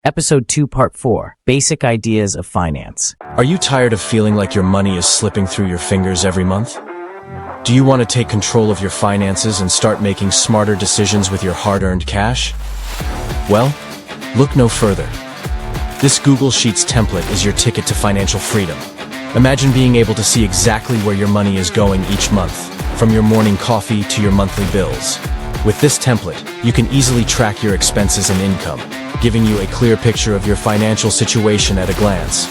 Episode 2, Part 4, Basic Ideas of Finance. Are you tired of feeling like your money is slipping through your fingers every month? Do you want to take control of your finances and start making smarter decisions with your hard-earned cash? Well, look no further. This Google Sheets template is your ticket to financial freedom. Imagine being able to see exactly where your money is going each month, from your morning coffee to your monthly bills. With this template, you can easily track your expenses and income, giving you a clear picture of your financial situation at a glance.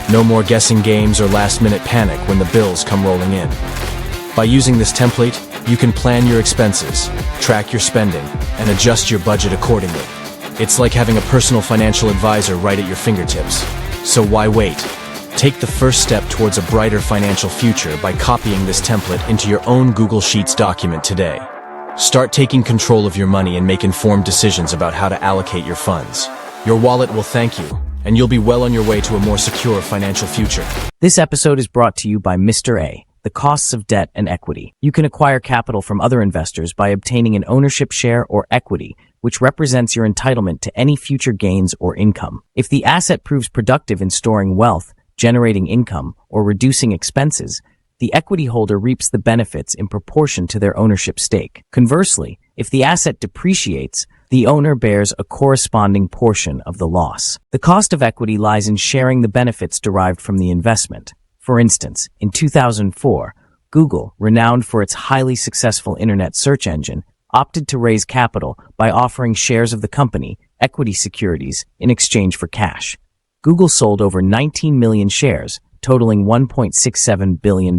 No more guessing games or last-minute panic when the bills come rolling in. By using this template, you can plan your expenses, track your spending, and adjust your budget accordingly. It's like having a personal financial advisor right at your fingertips. So why wait? Take the first step towards a brighter financial future by copying this template into your own Google Sheets document today. Start taking control of your money and make informed decisions about how to allocate your funds. Your wallet will thank you, and you'll be well on your way to a more secure financial future. This episode is brought to you by Mr.A, the costs of debt and equity. You can acquire capital from other investors by obtaining an ownership share or equity, which represents your entitlement to any future gains or income. If the asset proves productive in storing wealth, generating income, or reducing expenses, the equity holder reaps the benefits in proportion to their ownership stake. Conversely, if the asset depreciates, the owner bears a corresponding portion of the loss. The cost of equity lies in sharing the benefits derived from the investment. For instance, in 2004, Google, renowned for its highly successful internet search engine, opted to raise capital by offering shares of the company, equity securities, in exchange for cash. Google sold over 19 million shares, totaling $1.67 billion.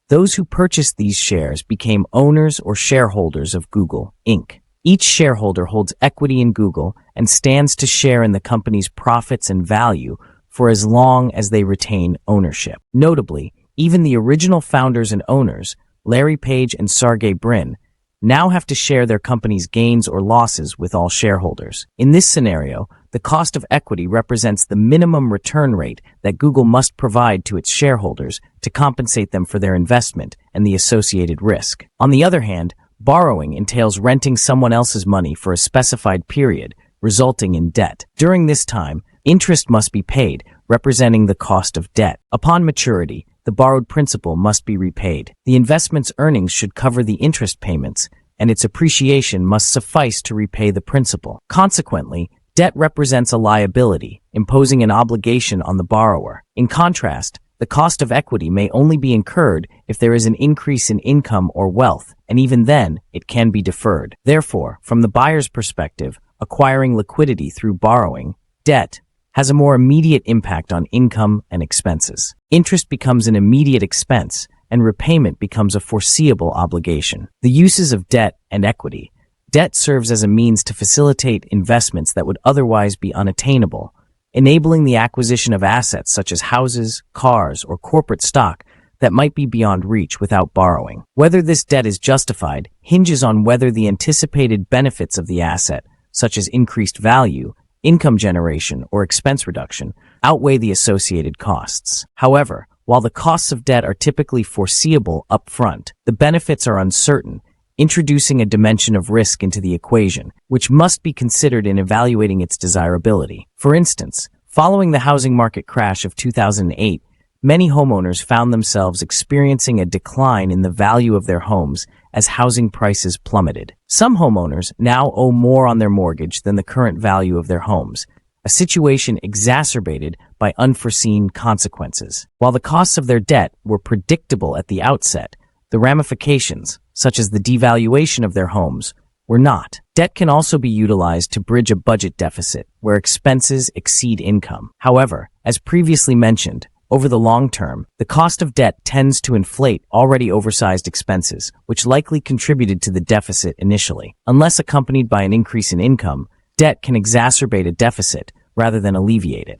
Those who purchased these shares became owners or shareholders of Google, Inc. Each shareholder holds equity in Google and stands to share in the company's profits and value for as long as they retain ownership. Notably, even the original founders and owners, Larry Page and Sergey Brin, now have to share their company's gains or losses with all shareholders. In this scenario, the cost of equity represents the minimum return rate that Google must provide to its shareholders to compensate them for their investment and the associated risk. On the other hand, borrowing entails renting someone else's money for a specified period, resulting in debt. During this time, interest must be paid, representing the cost of debt. Upon maturity, the borrowed principal must be repaid. The investment's earnings should cover the interest payments, and its appreciation must suffice to repay the principal. Consequently, debt represents a liability, imposing an obligation on the borrower. In contrast, the cost of equity may only be incurred if there is an increase in income or wealth, and even then, it can be deferred. Therefore, from the buyer's perspective, acquiring liquidity through borrowing, debt, has a more immediate impact on income and expenses. Interest becomes an immediate expense, and repayment becomes a foreseeable obligation. The uses of debt and equity. Debt serves as a means to facilitate investments that would otherwise be unattainable, enabling the acquisition of assets such as houses, cars, or corporate stock that might be beyond reach without borrowing. Whether this debt is justified hinges on whether the anticipated benefits of the asset, such as increased value, income generation, or expense reduction, outweigh the associated costs. However, while the costs of debt are typically foreseeable up front, the benefits are uncertain, introducing a dimension of risk into the equation, which must be considered in evaluating its desirability. For instance, following the housing market crash of 2008, many homeowners found themselves experiencing a decline in the value of their homes as housing prices plummeted. Some homeowners now owe more on their mortgage than the current value of their homes, a situation exacerbated by unforeseen consequences. While the costs of their debt were predictable at the outset, the ramifications, such as the devaluation of their homes, were not. Debt can also be utilized to bridge a budget deficit where expenses exceed income. However, as previously mentioned, over the long term, the cost of debt tends to inflate already oversized expenses, which likely contributed to the deficit initially. Unless accompanied by an increase in income, debt can exacerbate a deficit rather than alleviate it.